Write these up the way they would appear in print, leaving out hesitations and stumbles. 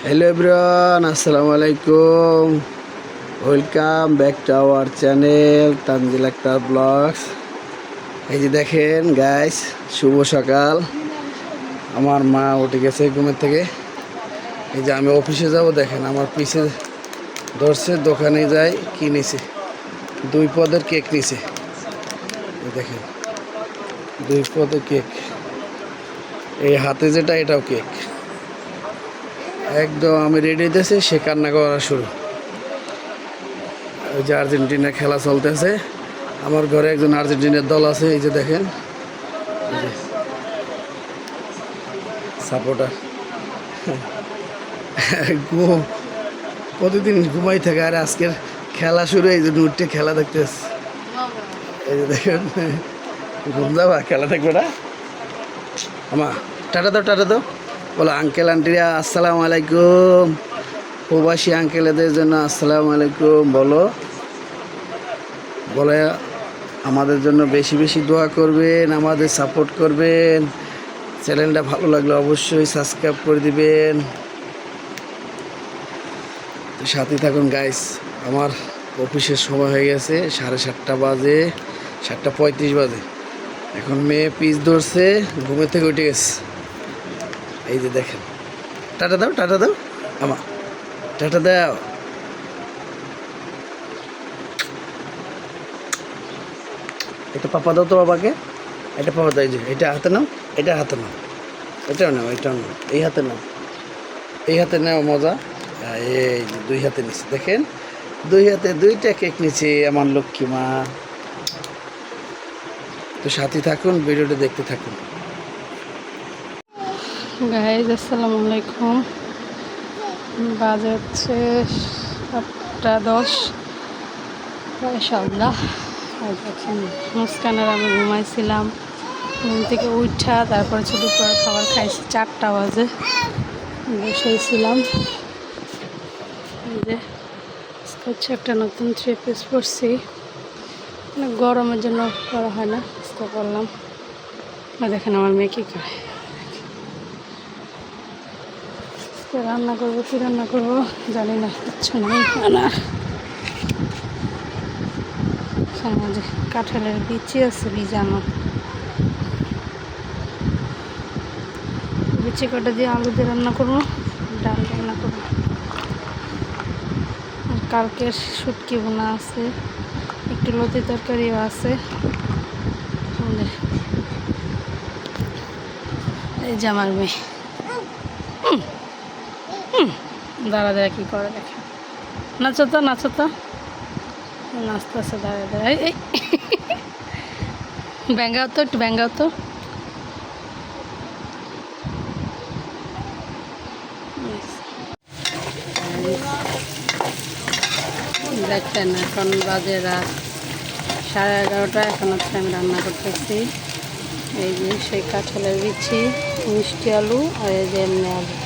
Hello everyone, আসসালামু আলাইকুম। Welcome back to our channel Tanzil Akhtar blogs. এই যে দেখেন গাইস, শুভ সকাল। আমার মা উঠে গেছে ঘুমের থেকে। এই যে আমি অফিসে যাব, দেখেন আমার পিছে ধরছে, দোকানে যাই কি নিছে, 2 পদের কেক নিছে। দেখেন 2 পদের কেক, এই হাতে যেটা এটাও কেক। একদম আমি রেডি হইতেছি, সে কান্না করা শুরু। ওই যে আর্জেন্টিনার খেলা চলতেছে, আমার ঘরে একজন আর্জেন্টিনার দল আছে। এই যে দেখেন, এই যে সাপোর্টার। ঘুম প্রতিদিন ঘুমাই থাকে, আর আজকের খেলা শুরু। এই যে নুটে খেলা দেখতেছে, এই যে দেখেন। ঘুম যাবা, খেলা দেখবে না আমার। টাটা দাও, টাটা দাও, বলো আঙ্কেল আন্টিরা আসসালামু আলাইকুম। প্রবাসী আঙ্কেলদের জন্য আসসালামু আলাইকুম বলো। বলে আমাদের জন্য বেশি বেশি দোয়া করবেন, আমাদের সাপোর্ট করবেন। চ্যানেলটা ভালো লাগলে অবশ্যই সাবস্ক্রাইব করে দিবেন। তো সাথে থাকুন গাইস। আমার অফিসের সময় হয়ে গেছে, 7:30 বাজে, 7:35 বাজে। এখন মেয়ে পিচ ধরছে, ঘুমের থেকে উঠে গেছে। এই যে দেখেন, টাটা দাও, টাটা দাও আমা, টাটা দাও। এটা পাপা দাও তো বাবাকে, এটা পাপা দাও। এই যে এটা হাতে নাও, এটা হাতে নাও, এটাও নাও, এটাও নাও, এই হাতে নাও, এই হাতে নাও। মজা। এই যে 2 হাতে নিচ্ছে, দেখেন 2 হাতে 2টা কেক নিচ্ছে আমার লক্ষ্মী মা। তো সাথে থাকুন, ভিডিওটা দেখতে থাকুন। গাইজ আসসালামু আলাইকুম। বাজে হচ্ছে 7:10 ইনশাআল্লাহ। আর দেখেন মুস্কানের আমি ঘুমাইছিলাম, ঘুম থেকে উঠা তারপরে শুধু করে খাবার খাইছি। 4টা বাজে বসেছিলাম। যে হচ্ছে একটা নতুন 3 পিস পরছি, মানে গরমের জন্য করা হয় না, আজকে করলাম। আর দেখেন আমার মেয়ে কী করে। রান্না করবো, কি রান্না করবো জানি না, কিচ্ছু নেই আনার। যে কাঁঠালের বিচি আছে ভিজানো, বিচি কটা দিয়ে আলু দিয়ে রান্না করবো, ডাল রান্না করবো। আর কালকের শুটকি বোনা আছে, একটু লতি তরকারিও আছে। এই যে আমার মেয়ে দাঁড়া দাঁড়া কী করে দেখে। নাচো তো, নাচো তো, নাচতেছে দাঁড়ায় দাঁড়ায়। এই ব্যাঙ্গাও তো, একটু ব্যাঙ্গাও তো। দেখছেন এখন বাজে রাত 11:30। এখন হচ্ছে আমি রান্না করতেছি। এই যে সেই কাঁঠালের বিচি, মিষ্টি আলু, আর এই যে এমনি আলু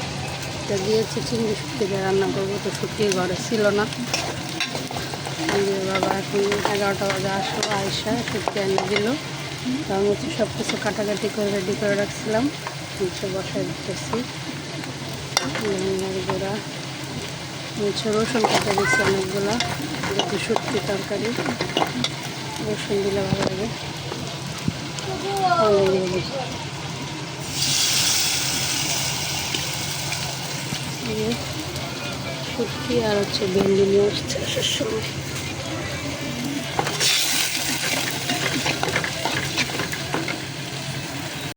এটা দিয়েছি। চিংড়ি শুটকি দিয়ে রান্না করবো, তো শুটকি ঘরে ছিল না। বাবা এখন 11টা বাজে আসলো, আয়সা শুটকি এনে দিল। তো আমি হচ্ছে সব কিছু কাটাকাটি করে রেডি করে রাখছিলাম, হচ্ছে বসায় দিতেছি। ধনিয়ার গুঁড়া, হচ্ছে রসুন কেটে দিচ্ছি অনেকগুলো, যেহেতু শুটকি তরকারি রসুন দিলে ভালো লাগে। শুটকি আর হচ্ছে ভেন্ডি নিয়ে আসছে আসার সময়।